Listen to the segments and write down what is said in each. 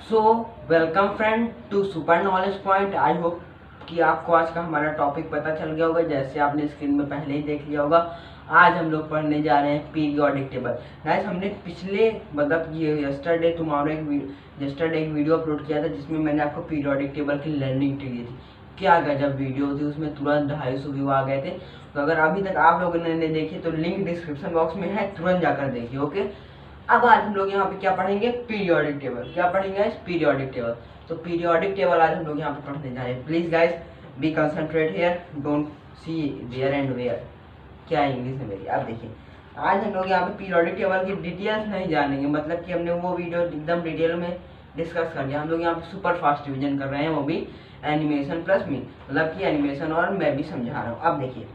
So welcome friend to super knowledge point. I hope कि आपको आज का हमारा टॉपिक पता चल गया होगा, जैसे आपने स्क्रीन में पहले ही देख लिया होगा। आज हम लोग पढ़ने जा रहे हैं पीरियोडिक टेबल। गाइस, हमने पिछले मतलब ये यस्टरडे एक वीडियो अपलोड किया था जिसमें मैंने आपको पीरियोडिक टेबल की लर्निंग दी थी। क्या गजब वीडियो थी, उसमें तुरंत 250 व्यू आ गए थे। तो अगर अभी तक आप लोगों ने नहीं देखी तो लिंक डिस्क्रिप्शन बॉक्स में है, तुरंत जाकर देखिए। ओके, अब आज हम लोग यहाँ पे क्या पढ़ेंगे? Periodic table. क्या पढ़ेंगे? Periodic table. तो पीरियोडिक टेबल आज हम लोग यहाँ पे पढ़ने जा रहे हैं। Please guys be concentrate here, don't see there and where. क्या इंग्लिश है मेरी? आप देखिए, आज हम लोग यहाँ पे पीरियोडिक टेबल की डिटेल्स नहीं जानेंगे, मतलब कि हमने वो वीडियो एकदम डिटेल में डिस्कस कर लिया। हम लोग यहाँ पे सुपर फास्ट रिविजन कर रहे हैं, वो भी एनिमेशन प्लस मी, मतलब कि एनिमेशन और मैं भी समझा रहा हूँ। अब देखिए,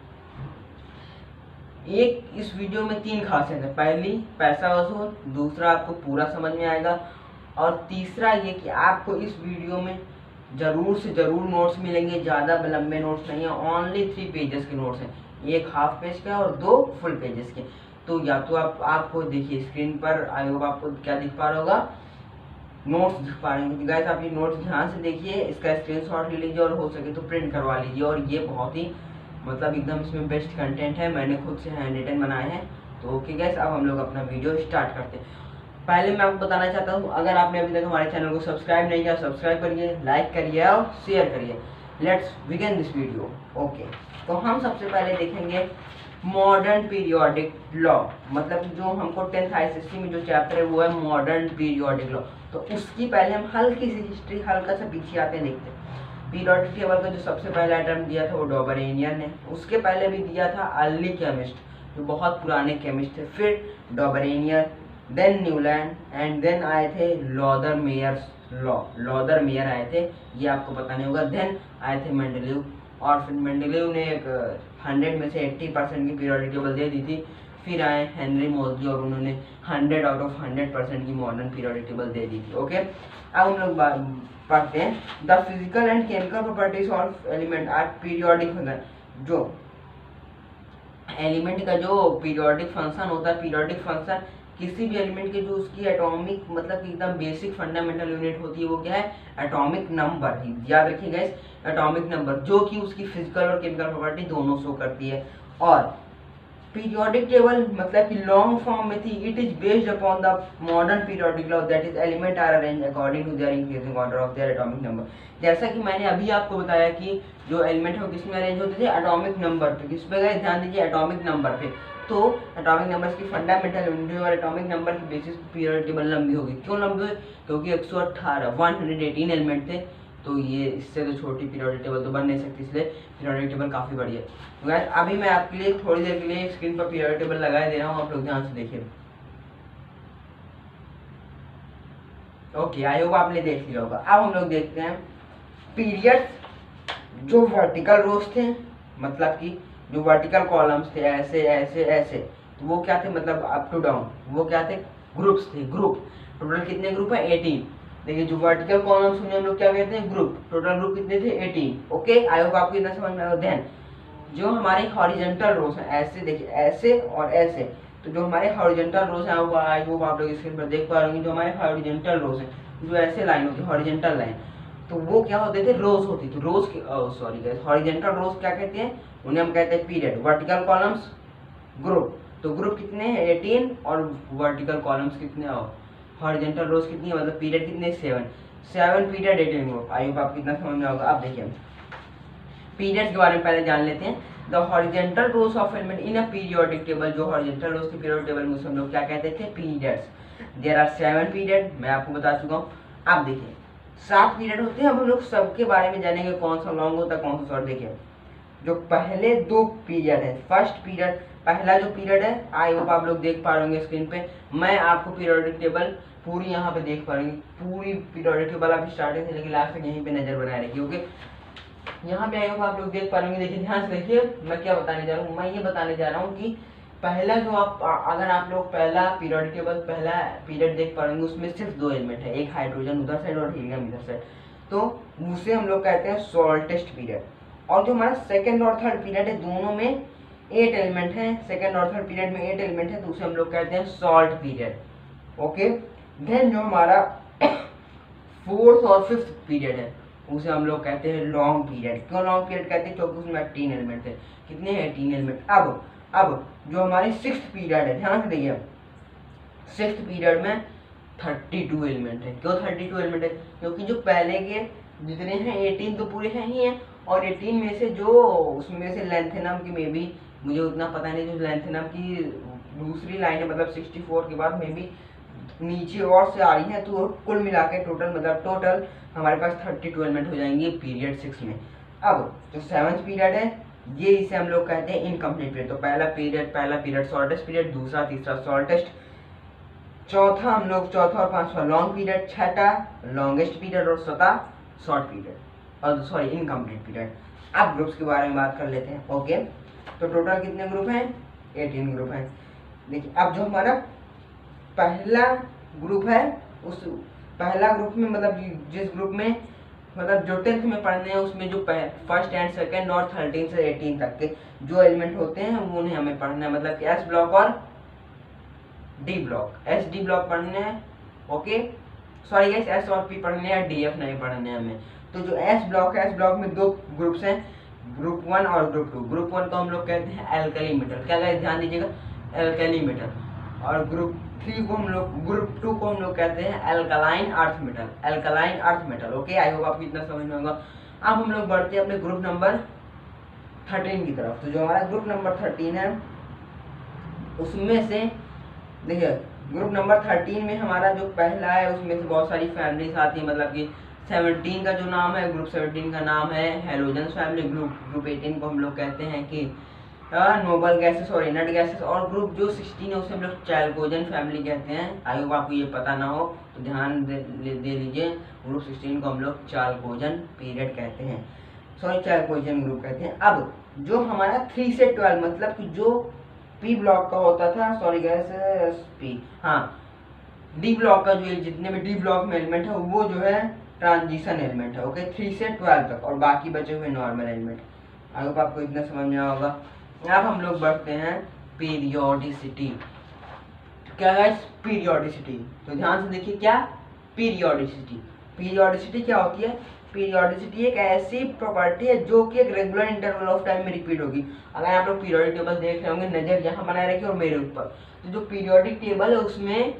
एक इस वीडियो में 3 खासियत है। पहली, पैसा वसूल। दूसरा, आपको पूरा समझ में आएगा। और तीसरा ये कि आपको इस वीडियो में जरूर से जरूर नोट्स मिलेंगे। ज़्यादा लंबे नोट्स नहीं है, ओनली 3 पेजेस के नोट्स हैं। एक हाफ पेज का और 2 फुल पेजेस के। तो या तो आपको देखिए स्क्रीन पर, आई होप आपको क्या दिख पा रहा होगा, नोट्स दिख पा रहे हैं। गाइस, आप ये नोट्स ध्यान से देखिए, इसका स्क्रीनशॉट ले लीजिए और हो सके तो प्रिंट करवा लीजिए। और ये बहुत ही मतलब एकदम इसमें बेस्ट कंटेंट है, मैंने खुद से हैंड रिटन बनाए हैं। तो ओके गाइस, अब हम लोग अपना वीडियो स्टार्ट करते हैं। पहले मैं आपको बताना चाहता हूँ, अगर आपने अभी तक हमारे चैनल को सब्सक्राइब नहीं किया, सब्सक्राइब करिए, लाइक करिए और शेयर करिए। Let's begin this video. Okay, तो हम सबसे पहले देखेंगे मॉडर्न पीरियोडिक लॉ। मतलब जो हमको 10th ICSE में जो चैप्टर है वो है मॉडर्न पीरियोडिक लॉ। तो उसकी पहले हम हल्की सी हिस्ट्री, हल्का सा पीछे आते हैं, देखते हैं। पीरियोडिक टेबल का जो सबसे पहला टर्म दिया था वो डॉबरेनियन ने। उसके पहले भी दिया था अर्ली केमिस्ट, जो बहुत पुराने केमिस्ट थे। फिर डॉबरेनियन, देन न्यूलैंड एंड देन आए थे Lothar Myers law. Lothar mayor आए थे, ये आपको पता नहीं होगा। देन आए थे मेंडलीव, और फिर मेंडलीव ने एक 100 में से 80% की पीरियोडिक टेबल दे दी थी। फिर आए हेनरी मोसली और उन्होंने 100 आउट ऑफ 100% की मॉडर्न पीरियोडिक टेबल दे दी थी। ओके, अब हम लोग पढ़ते हैं the physical and chemical properties of element are periodic function. जो एलिमेंट का जो पीरियोडिक फंक्शन होता है, पीरियोडिक फंक्शन किसी भी एलिमेंट के जो उसकी एटॉमिक मतलब कि एकदम बेसिक फंडामेंटल यूनिट होती है, वो क्या है? Atomic number. याद रखिएगा इस एटॉमिक नंबर, जो कि उसकी फिजिकल और केमिकल प्रॉपर्टी दोनों शो करती है। और पीरियोडिक टेबल मतलब कि लॉन्ग फॉर्म में थी, it is based upon the modern periodic law, that is element are arrange according to their increasing order of their atomic number. जैसा कि मैंने अभी आपको बताया कि जो एलिमेंट है वो किसमें अरेंज होते थे? एटॉमिक नंबर पे। किस पे गए? ध्यान दीजिए, एटॉमिक नंबर पे। तो एटॉमिक नंबर्स की फंडामेंटल यूनिट और एटॉमिक नंबर की बेसिस पीरियोडिक टेबल लंबी होगी। क्यों लंबी हुई? क्योंकि 118 एलिमेंट थे, तो ये इससे तो छोटी पीरियोडिक टेबल तो बन नहीं सकती, इसलिए पीरियोडिक टेबल काफी बड़ी है। तो गाइस, अभी मैं आपके लिए थोड़ी देर के लिए स्क्रीन पर पीरियोडिक टेबल लगाए दे रहा हूँ, आप लोग ध्यान से देखिए। ओके, आई होप आपने देख लिया होगा। अब हम लोग देखते हैं पीरियड। जो वर्टिकल रोज थे, मतलब कि जो वर्टिकल कॉलम्स थे, ऐसे ऐसे ऐसे, तो वो क्या थे? मतलब अप टू डाउन, वो क्या थे? ग्रुप्स थे। ग्रुप टोटल कितने ग्रुप है? 18। देखिए, जो वर्टिकल कॉलम्स उन्हें हम लोग क्या कहते हैं? ग्रुप। टोटल ग्रुप कितने थे? 18। ओके, आई होप आपको इतना समझ में आएगा। देन जो हमारे हॉरिजॉन्टल रोज हैं, ऐसे देखिए, ऐसे और ऐसे, तो जो हमारे हॉरिजॉन्टल रोज हैं वो आई होप आप लोग स्क्रीन पर देख पा रहे होंगे। जो हमारे हॉरिजॉन्टल रोज हैं, जो ऐसे लाइन होती है हॉरिजॉन्टल लाइन, तो वो क्या होते थे? रोज होती थी। रोज की सॉरी गाइस, हॉरिजॉन्टल रोज क्या कहते हैं? उन्हें हम कहते हैं पीरियड। Vertical columns group. तो ग्रुप कितने हैं? 18। और वर्टिकल कॉलम्स कितने? हॉरिजॉन्टल रोज कितनी है? मतलब पीरियड कितने? 7 पीरियड 18 ग्रुप। आई होप आपको कितना समझ में होगा। अब देखिए, पीरियड्स के बारे में पहले जान लेते हैं। The horizontal rose of element in a periodic table. जो हॉरिजॉन्टल रोज की पीरियोडिक टेबल में हम लोग क्या कहते थे? पीरियड्स। देयर आर 7 पीरियड, मैं आपको बता चुका हूँ। अब देखिए, 7 पीरियड होते हैं। अब हम लोग सबके बारे में जानेंगे, कौन सा लॉन्ग होता है, कौन सा शॉर्ट। देखिए, जो पहले 2 पीरियड है, फर्स्ट पीरियड, पहला जो पीरियड है, आई होप आप लोग देख पा रहे होंगे स्क्रीन पे। मैं आपको पीरियोडिक टेबल पूरी यहाँ पे देख पा रहे होंगे। पूरी पीरियोडिक टेबल आप स्टार्टिंग से लेकर लास्ट तक यहीं पे नजर बनाए रखिए। ओके, यहाँ पे आई होप आप लोग देख पा रहे होंगे। देखिए, ध्यान से देखिए, मैं क्या बताने जा रहा हूँ। मैं ये बताने जा रहा हूँ कि पहला जो अगर आप लोग पहला पीरियोडिक टेबल, पहला पीरियड देख पा रहे होंगे, उसमें सिर्फ 2 एलिमेंट है, एक हाइड्रोजन उधर साइड और हीलियम इधर साइड, तो उसे हम लोग कहते हैं शॉर्टेस्ट पीरियड। और जो हमारा सेकंड और थर्ड पीरियड है, दोनों में 8 एलिमेंट है। सेकंड और थर्ड पीरियड में 8 एलिमेंट है, तो उसे हम लोग कहते हैं शॉर्ट पीरियड। ओके, देन जो हमारा फोर्थ और फिफ्थ पीरियड है उसे हम लोग कहते हैं लॉन्ग पीरियड। क्यों लॉन्ग पीरियड कहते हैं? क्योंकि उसमें 18 एलिमेंट है। कितने हैं? 18 एलिमेंट। अब जो हमारी सिक्स्थ पीरियड है, ध्यान से देखिए, सिक्स्थ पीरियड में 32 एलिमेंट है। क्यों 32 एलिमेंट है? क्योंकि जो पहले के जितने हैं 18 तो पूरे हैं ही हैं, और 18 में से जो उसमें से लेंथेनम की में भी मुझे उतना पता नहीं, जो लेंथेनम की दूसरी लाइन है मतलब 64 के बाद में भी नीचे और से आ रही है, तो कुल मिला के टोटल हमारे पास 32 एलिमेंट हो जाएंगे पीरियड 6 में। अब जो सेवंथ पीरियड है ये इसे हम लोग कहते हैं इनकम्प्लीट पीरियड। तो पहला पीरियड शॉर्टेस्ट पीरियड, दूसरा तीसरा शॉर्टेस्ट, चौथा हम लोग चौथा और पांचवा लॉन्ग पीरियड, छठा लॉन्गेस्ट पीरियड और सातवां शॉर्ट पीरियड और सॉरी इनकम्प्लीट पीरियड। अब ग्रुप्स के बारे में बात कर लेते हैं। ओके, तो टोटल कितने ग्रुप हैं? 18 ग्रुप हैं। देखिए अब जो हमारा पहला ग्रुप है, उस पहला ग्रुप में मतलब जिस ग्रुप में मतलब जो 10th में पढ़ने हैं उसमें जो फर्स्ट एंड सेकंड और 13 से 18 तक के जो एलिमेंट होते हैं वो उन्हें हमें पढ़ना है, मतलब कि एस ब्लॉक और D block. S D block पढ़ने हैं। ओके सॉरी गाइस, एस और पी पढ़ने हैं, डी एफ नहीं पढ़ने हैं हमें। तो जो एस ब्लॉक है, एस ब्लॉक में दो ग्रुप्स हैं, ग्रुप 1 और ग्रुप 2। ग्रुप 1 को हम लोग कहते हैं एल्कली मेटल, क्या गाइस ध्यान दीजिएगा, एल्कली मेटल। और ग्रुप 2 को हम लोग कहते हैं alkaline earth metal, alkaline earth metal. Okay, I hope आपको इतना समझ में होगा। अब हम लोग बढ़ते हैं अपने ग्रुप नंबर 13 की तरफ। तो जो हमारा ग्रुप नंबर 13 है उसमें से देखिए, ग्रुप नंबर 13 में हमारा जो पहला है उसमें से बहुत सारी फैमिलीज आती है, मतलब कि 17 का जो नाम है, ग्रुप 17 का नाम है हेलोजन फैमिली। ग्रुप 18 को हम लोग कहते हैं कि नोबल गैसेस और इनर्ट गैसेस। और ग्रुप जो 16 है उसे हम लोग चैल्कोजन फैमिली कहते हैं। आई होप आपको ये पता ना हो तो ध्यान दे लीजिए, ग्रुप 16 को हम लोग चाल्कोजन पीरियड कहते हैं, सॉरी चाल्कोजन ग्रुप कहते हैं। अब जो हमारा 3 से 12 मतलब कि जो पी ब्लॉक का होता था, सॉरी गैस पी, हाँ डी ब्लॉक का जो जितने भी डी ब्लॉक में एलिमेंट है वो जो है ट्रांजिशन एलिमेंट है। ओके, 3 से 12 तक, और बाकी बचे हुए नॉर्मल एलिमेंट। आई होप आपको इतना समझ में होगा। अब हम लोग बढ़ते हैं पीरियोडिसिटी। क्या गाइस? पीरियोडिसिटी। तो ध्यान से देखिए, क्या पीरियोडिसिटी, पीरियोडिसिटी क्या होती है? पीरियोडिसिटी एक ऐसी प्रॉपर्टी है जो कि एक रेगुलर इंटरवल ऑफ टाइम में रिपीट होगी। अगर आप लोग पीरियोडिक टेबल देख रहे होंगे, नजर यहाँ बनाए रखिए और मेरे ऊपर, तो जो पीरियोडिक टेबल है उसमें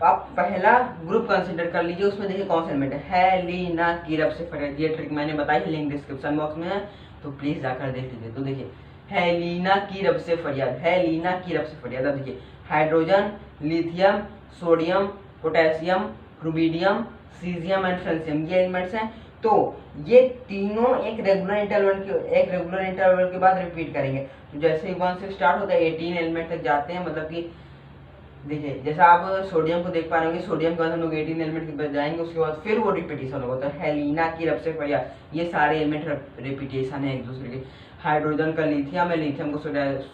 आप पहला ग्रुप कंसिडर कर लीजिए। उसमें देखिए कौन सा एलिमेंट है, हेलिना कीरब से फरियाद। ये ट्रिक मैंने बताई है, लिंक डिस्क्रिप्शन बॉक्स में है, तो प्लीज जाकर देख लीजिए। तो देखिए हेलिना कीरब से फरियाद, हेलिना कीरब से फरियाद। अब देखिए hydrogen, lithium, sodium, potassium, rubidium, caesium and francium, ये एलिमेंट्स हैं। तो ये तीनों एक रेगुलर इंटरवल के बाद रिपीट करेंगे। तो जैसे 1 से स्टार्ट होता है 18 एलिमेंट तक जाते हैं, मतलब कि देखिए जैसा आप सोडियम को देख पा रहे होंगे, सोडियम के बाद हम लोग 18 एलिमेंट के बाद जाएंगे, उसके बाद फिर वो रिपीटेशन होगा। तो हेलिना की रब से फरियाद, ये सारे एलिमेंट रिपीटेशन है एक दूसरे के। हाइड्रोजन का लिथियम है, लिथियम का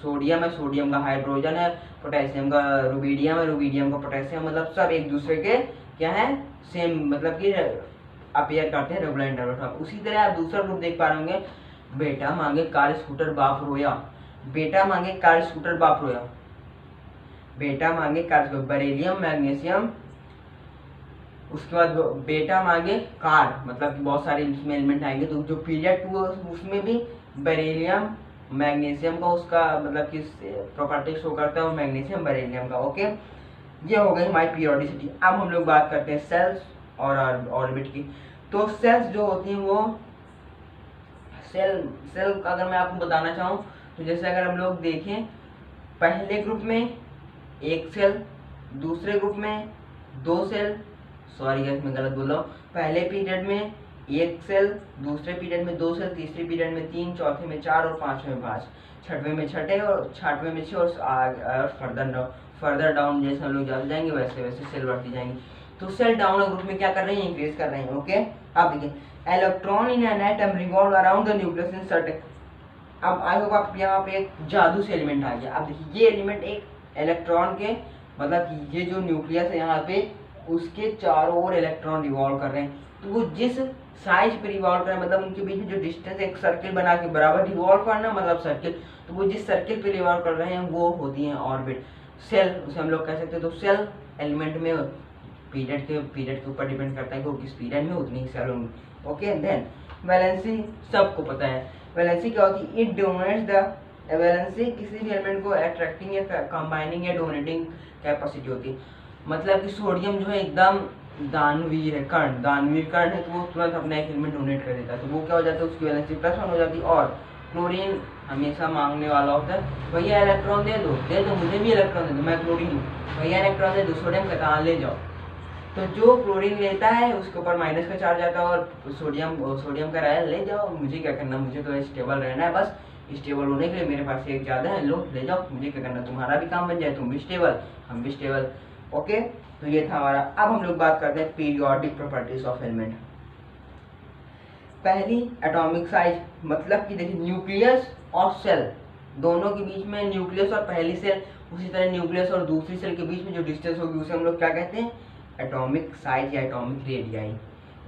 सोडियम है, सोडियम का हाइड्रोजन है, पोटेशियम का रुबिडियम है, रुबिडियम का पोटेशियम, मतलब सब एक दूसरे के क्या है, सेम, मतलब कि अपीयर करते हैं रेगुलर इंटरवल। उसी तरह आप दूसरा ग्रुप देख पा रहे होंगे, बेटा मांगे कार स्कूटर बाप रोया, बेटा मांगे कार स्कूटर बाप रोया, बेटा मांगे कार, बेरिलियम, मैग्नीशियम, उसके बाद बेटा मांगे कार, मतलब कि बहुत सारे इसमें एलिमेंट आएंगे। तो जो पीरियड 2 उसमें भी बेरिलियम, मैग्नीशियम का उसका मतलब कि प्रॉपर्टी शो करता है, और मैग्नीशियम बेरिलियम का। ओके, ये हो गई हमारी पीरियोडिसिटी। अब हम लोग बात करते हैं सेल्स और ऑर्बिट की। तो सेल्स जो होती हैं वो सेल अगर मैं आपको बताना चाहूँ तो जैसे अगर हम लोग देखें, पहले ग्रुप में एक सेल, दूसरे ग्रुप में 2 सेल, सॉरी गाइस मैं गलत बोल रहा हूँ, पहले पीरियड में 1 सेल, दूसरे पीरियड में 2 सेल, तीसरे पीरियड में 3, चौथे में 4 और पांचवें में 5, छठवें में 6 और छठवें में 6 और फर्दर डाउन जैसे हम लोग जाते जाएंगे वैसे वैसे सेल बढ़ती जाएंगी। तो सेल डाउन ग्रुप में क्या कर रहे हैं, इंक्रीज कर रहे हैं। ओके, अब देखिए electron in an atom revolve around the nucleus in certain. अब आई होप आप यहाँ पे एक जादू से एलिमेंट आ गया। अब देखिए ये एलिमेंट एक इलेक्ट्रॉन के मतलब ये जो न्यूक्लियस है यहाँ पे उसके चारों ओर इलेक्ट्रॉन रिवॉल्व कर रहे हैं। तो वो जिस साइज पे रिवॉल्व कर रहे हैं, मतलब उनके बीच में जो डिस्टेंस एक सर्किल बना के बराबर रिवॉल्व करना मतलब सर्किल, तो वो जिस सर्किल पे रिवॉल्व कर रहे हैं वो होती है ऑर्बिट। सेल उसे हम लोग कह सकते हैं। तो सेल एलिमेंट में पीरियड के ऊपर डिपेंड करता है कि वो किस पीरियड में उतनी सेल होंगी। ओके, देन वैलेंसी सबको पता है। वैलेंसी क्या होती है? इट डोनेट्स द वैलेंसी किसी भी एलिमेंट को अट्रैक्टिंग या कंबाइनिंग या डोनेटिंग कैपेसिटी होती है। मतलब कि सोडियम जो है एकदम दानवीर है, दानवीर कर्ण है, तो वो तुरंत अपना एक एलिमेंट डोनेट कर देता है, तो वो क्या हो जाता है, उसकी वैलेंसी +1 हो जाती है। और क्लोरीन हमेशा मांगने वाला होता है, भैया इलेक्ट्रॉन दे दो मुझे भी इलेक्ट्रॉन दे दो, मैं क्लोरीन हूँ, भैया इलेक्ट्रॉन दे दो, सोडियम का कहाँ ले जाओ। तो जो क्लोरीन लेता है उसके ऊपर माइनस का चार्ज आता है, और सोडियम का रहा है ले जाओ, मुझे क्या करना, मुझे तो स्टेबल रहना है, बस स्टेबल होने के लिए मेरे पास एक ज़्यादा है, लो ले जाओ, मुझे क्या करना, तुम्हारा भी काम बन जाए, तुम भी स्टेबल हम भी स्टेबल। ओके, तो ये था हमारा। अब हम लोग बात करते हैं पीरियोडिक प्रॉपर्टीज ऑफ एलिमेंट। पहली एटॉमिक साइज, मतलब कि देखिए न्यूक्लियस और सेल दोनों के बीच में, न्यूक्लियस और पहली सेल, उसी तरह न्यूक्लियस और दूसरी सेल के बीच में जो डिस्टेंस होगी उसे हम लोग क्या कहते हैं, एटॉमिक साइज या atomic radii.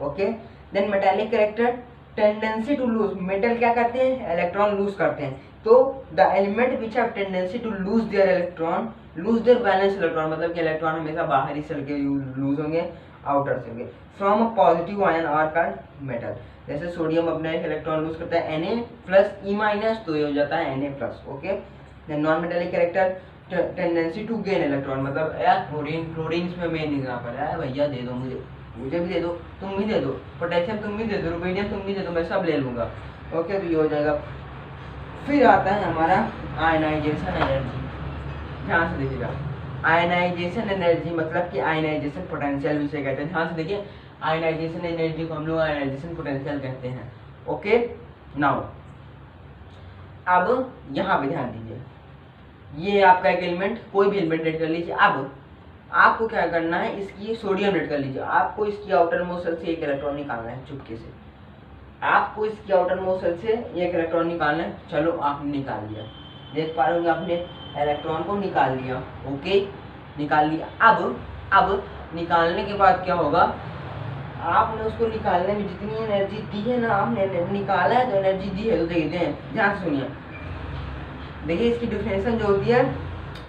Okay, then metallic character, tendency to lose, metal क्या करते हैं, इलेक्ट्रॉन लूज करते हैं, तो the element which have tendency to lose their electron lose their valence electron, मतलब कि इलेक्ट्रॉन हमेशा बाहरी सेल के लूज होंगे, आउटर सेल के, from a positive ion are का मेटल। जैसे सोडियम अपना एक इलेक्ट्रॉन लूज करता है Na+E-, तो ये हो जाता है Na+। Okay, then non metallic character, tendency to gain electron, मतलब यार क्लोरीन इसमें मेन एग्जांपल है, भैया दे दो मुझे भी दे दो, तुम भी दे दो, पोटेशियम तुम भी दे दो, रुबीडियम तुम भी दे दो, मैं सब ले लूंगा। ओके, तो ये हो जाएगा। फिर आता है हमारा आयनाइजेशन एनर्जी, ध्यान से देखिएगा, आयनाइजेशन एनर्जी मतलब कि आयनाइजेशन पोटेंशियल भी से कहते हैं, ध्यान से देखिए, आयनाइजेशन एनर्जी को हम लोग आयनाइजेशन पोटेंशियल कहते हैं। ओके, नाउ अब यहाँ पे ध्यान दीजिए, ये आपका एक एलिमेंट, कोई भी एलिमेंट रेड कर लीजिए। अब आपको क्या करना है, इसकी सोडियम रेड कर लीजिए, आपको इसकी आउटर मोस्ट सेल से एक इलेक्ट्रॉन निकालना है चुपके से, आपको इसकी आउटर मोस्ट सेल से एक इलेक्ट्रॉन निकालना है। चलो आपने निकाल लिया, देख पा रहे होंगे आपने इलेक्ट्रॉन को निकाल लिया। ओके, निकाल लिया। अब निकालने के बाद क्या होगा, आपने उसको निकालने में जितनी एनर्जी दी है ना, आपने निकाला है तो एनर्जी दी है, तो देखते हैं, ध्यान से सुनिए, देखिए इसकी डिफिनेशन जो होती है,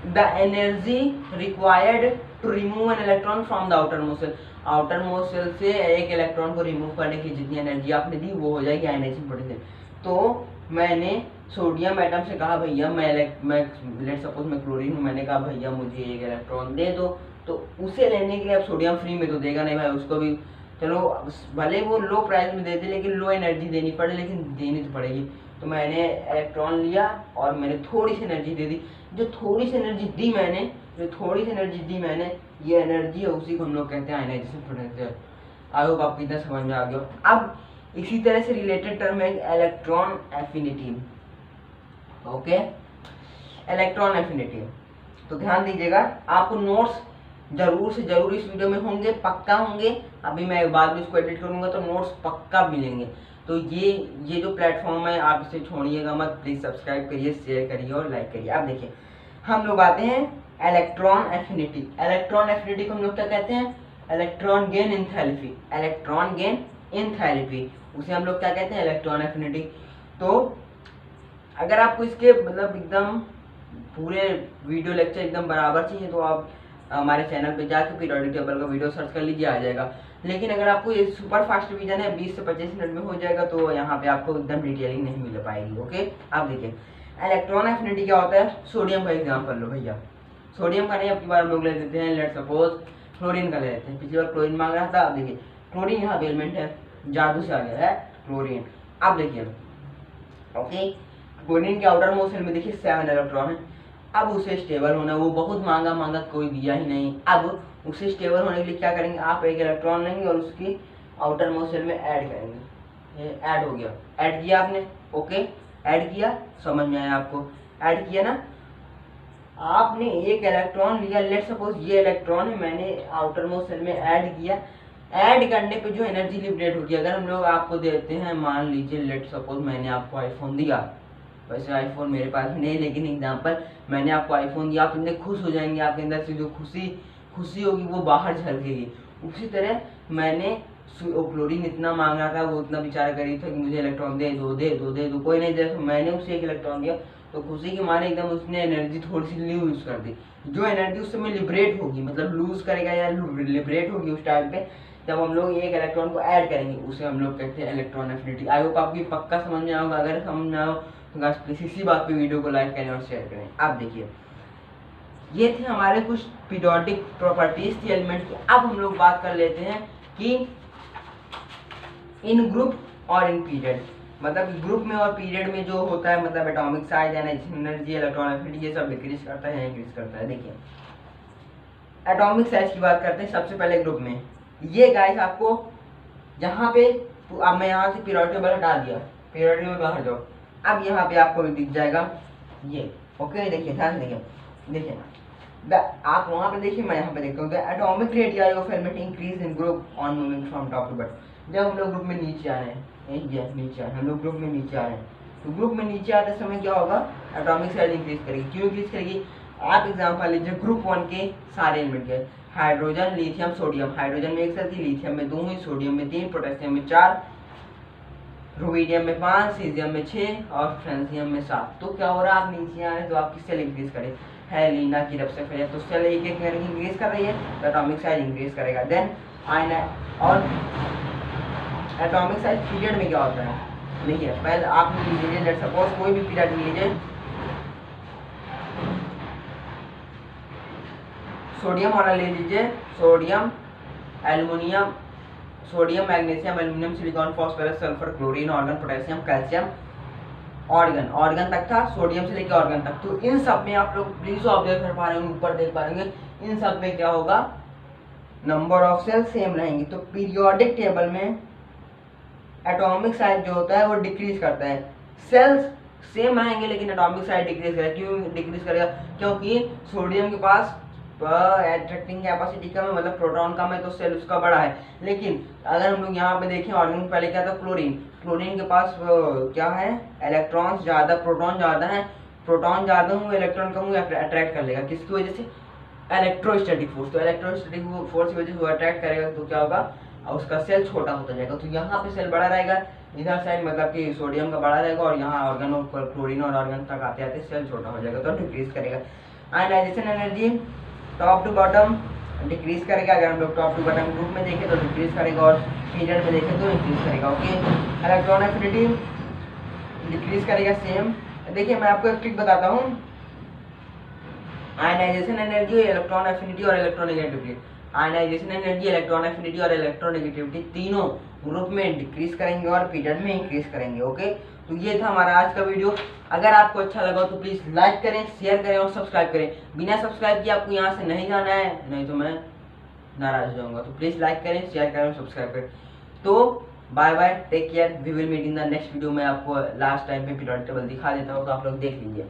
the energy required to remove an electron from the outer most shell, outer most shell से एक इलेक्ट्रॉन को रिमूव करने की जितनी एनर्जी आपने दी वो हो जाएगी आयनाइजेशन पोटेंशियल। तो मैंने सोडियम एटम से कहा भैया मैं लेट सपोज मैं क्लोरीन हूँ, मैंने कहा भैया मुझे एक इलेक्ट्रॉन दे दो, तो उसे लेने के लिए अब सोडियम फ्री में तो देगा नहीं भाई, उसको भी चलो भले वो लो प्राइस में देते लेकिन लो एनर्जी देनी पड़े, लेकिन देनी तो पड़ेगी। तो मैंने इलेक्ट्रॉन लिया और मैंने थोड़ी सी एनर्जी दे दी, जो थोड़ी सी एनर्जी दी मैंने ये एनर्जी है, उसी को हम लोग कहते हैं आयनाइजेशन पोटेंशियल। आई होप आपको इतना समझ में आ गया। अब इसी तरह से रिलेटेड टर्म है electron affinity. Okay, electron affinity, तो ध्यान दीजिएगा, आपको नोट्स जरूर से जरूर इस वीडियो में होंगे, पक्का होंगे, अभी मैं बाद में इसको एडिट करूंगा तो नोट्स पक्का मिलेंगे। तो ये जो प्लेटफॉर्म है आप इसे छोड़िएगा मत, प्लीज सब्सक्राइब करिए, शेयर करिए और लाइक करिए। अब देखिए हम लोग आते हैं इलेक्ट्रॉन एफिनिटी। इलेक्ट्रॉन एफिनिटी को हम लोग क्या कहते हैं, electron gain enthalpy, electron gain enthalpy, उसे हम लोग क्या कहते हैं, इलेक्ट्रॉन एफिनिटी। तो अगर आपको इसके मतलब एकदम पूरे वीडियो लेक्चर एकदम बराबर चाहिए तो आप हमारे चैनल पे जाके पीरियोडिक टेबल का वीडियो सर्च कर लीजिए, आ जाएगा। लेकिन अगर आपको ये सुपर फास्ट रिवीजन है 20 से 25 मिनट में हो जाएगा, तो यहाँ पे आपको एकदम डिटेलिंग नहीं मिल पाएगी। ओके, आप देखिए इलेक्ट्रॉन एफिनिटी क्या होता है, सोडियम का एग्जाम्पल लो भैया, सोडियम का नहीं, अब की बार हम लोग ले लेते हैं, लेट सपोज क्लोरीन का ले लेते हैं, पिछली बार क्लोरीन मांग रहा था, अब देखिए क्लोरीन यहाँ पे एलिमेंट है, जादू से आ गया है क्लोरीन। अब देखिए ओके, क्लोरीन के आउटर मोस्ट सेल में देखिए 7 इलेक्ट्रॉन है। अब उसे स्टेबल होना, वो बहुत मांगा कोई दिया ही नहीं, अब उसे स्टेबल होने के लिए क्या करेंगे, आप एक इलेक्ट्रॉन लेंगे और उसकी आउटर मोस्ट सेल में ऐड करेंगे। ये ऐड हो गया, ऐड किया आपने, ओके ऐड किया, समझ में आया आपको, ऐड किया ना, आपने एक इलेक्ट्रॉन लिया, लेट सपोज ये इलेक्ट्रॉन है, मैंने आउटर मोस्ट सेल में ऐड किया, ऐड करने पे जो एनर्जी लिबरेट होगी, अगर हम लोग आपको देते हैं, मान लीजिए लेट सपोज मैंने आपको आईफोन दिया, वैसे आईफोन मेरे पास नहीं, लेकिन एग्जांपल मैंने आपको आईफोन दिया, आप इतने खुश हो जाएंगे, आपके अंदर से जो खुशी होगी वो बाहर झलकेगी। उसी तरह मैंने क्लोरीन इतना मांग रहा था, वो इतना बेचारा गरीब था कि मुझे इलेक्ट्रॉन दे दो, कोई नहीं दे, मैंने उसे एक इलेक्ट्रॉन दिया, तो खुशी के मारे एकदम उसने एनर्जी थोड़ी सी यूज कर दी। जो एनर्जी उस समय लिबरेट होगी, मतलब लूज करेगा या लिबरेट होगी उस टाइम पे, जब हम लोग एक इलेक्ट्रॉन को ऐड करेंगे, उसे हम लोग कहते हैं इलेक्ट्रॉन एफिनिटी। आई होप आपकी पक्का समझ में आएगा। अगर समझ में आओ तो गाइस प्लीज इसी बात पे वीडियो को लाइक करें और शेयर करें। आप देखिए, ये थे हमारे कुछ पीरियोडिक प्रॉपर्टीज थी एलिमेंट की। अब हम लोग बात कर लेते हैं कि इन ग्रुप और इन पीरियड, मतलब ग्रुप में और पीरियड में जो होता है, मतलब atomic size, energy, electron affinity, ये सब डिक्रीज करता है या इंक्रीज करता है। देखिए एटॉमिक साइज की बात करते हैं सबसे पहले ग्रुप में। ये गाइस आपको यहाँ पे, तो अब मैं यहाँ से पीरियोडिक टेबल हटा दिया, पीरियोडिक टेबल बाहर जाओ, अब यहाँ पे आपको दिख जाएगा ये। ओके देखिए ध्यान से देखिए आप वहाँ पे देखिए, मैं यहाँ पे देखता हूँ atomic radii of element increase in group on moving from top to bottom. जब हम लोग ग्रुप में नीचे आ रहे हैं, नीचे आ रहे हैं हम लोग, ग्रुप में नीचे आ रहे हैं, तो ग्रुप में नीचे आते समय क्या होगा, एटॉमिक साइज इंक्रीज करेगी। क्यों इंक्रीज करेगी? आप एग्जाम्पल लीजिए ग्रुप 1 के सारे एलिमेंट के, हाइड्रोजन, लिथियम, सोडियम। हाइड्रोजन में 1 साथ ही, लिथियम में 2 हुई, सोडियम में 3, पोटेशियम में 4, रुबीडियम में 5, सीजियम में 6 और फ्रांसियम में 7। तो क्या हो रहा है, आप नीचे आ रहे हैं तो आपकी सेल इंक्रीज करे है, लीना की रब से फिर तो सेल एक एक करके इंक्रीज कर रही है, तो एटॉमिक साइज इंक्रीज करेगा। देन और एटॉमिक साइज पीरियड में क्या होता है, देखिए पहले आप लीजिए, लेट सपोज कोई भी पीरियड लीजिए, सोडियम वाला ले लीजिए, sodium, aluminium, sodium, magnesium, aluminium, silicon, phosphorus, sulphur, chlorine, organ, potassium, calcium, organ तक था, सोडियम से लेकर ऑर्गन तक। तो इन सब में आप लोग प्लीज ऑब्जर्व कर पा रहे होंगे, ऊपर देख पा रहे होंगे, इन सब में क्या होगा, नंबर ऑफ सेल सेम रहेंगी। तो पीरियोडिक टेबल में एटॉमिक साइज जो होता है वो डिक्रीज करता है, सेल्स सेम रहेंगे लेकिन एटॉमिक साइज डिक्रीज करेगा। क्यों डिक्रीज करेगा? क्योंकि सोडियम के पास अट्रैक्टिंग कैपेसिटी कम है, मतलब प्रोटॉन कम है, तो सेल उसका बड़ा है। लेकिन अगर हम लोग यहाँ पे देखें, ऑर्गन पहले क्या था, क्लोरीन, क्लोरीन के पास क्या है, इलेक्ट्रॉन्स ज्यादा, प्रोटॉन ज्यादा है, प्रोटॉन ज्यादा हुए, इलेक्ट्रॉन कम हुए, अट्रैक्ट कर लेगा। किसकी वजह से? Electrostatic force. तो इलेक्ट्रोस्टैटिक फोर्स की वजह से वो अट्रैक्ट करेगा, तो क्या होगा, उसका सेल छोटा होता जाएगा। तो यहाँ पे सेल बड़ा रहेगा, इधर साइड मतलब कि सोडियम का बड़ा रहेगा, और यहाँ ऑर्गन और क्लोरीन और ऑर्गन तक आते आते सेल छोटा हो जाएगा, तो डिक्रीज करेगा। Ionization energy top to bottom decrease करेगा। अगर हम लोग टॉप टू बॉटम ग्रुप में देखें तो डिक्रीज करेगा, और पीरियड में देखें तो इंक्रीज करेगा। ओके, इलेक्ट्रॉन एफिनिटी डिक्रीज करेगा सेम। देखिए मैं आपको एक ट्रिक बताता हूँ, आयनाइजेशन एनर्जी, इलेक्ट्रॉन एफिनिटी और electronegativity. Ionization energy, electron affinity और इलेक्ट्रोनेगेटिविटी तीनों ग्रुप में डिक्रीज करेंगे और पीरियड में इंक्रीज करेंगे। ओके, तो ये था हमारा आज का वीडियो। अगर आपको अच्छा लगा तो प्लीज लाइक करें, शेयर करें और सब्सक्राइब करें। बिना सब्सक्राइब किए आपको यहाँ से नहीं जाना है, नहीं तो मैं नाराज हो जाऊंगा। तो प्लीज लाइक करें, शेयर करें और सब्सक्राइब करें। तो bye bye, take care, we will meet in the next video. मैं आपको लास्ट टाइम पे पीरियोडिक टेबल दिखा देता हूँ, तो आप लोग देख लीजिए।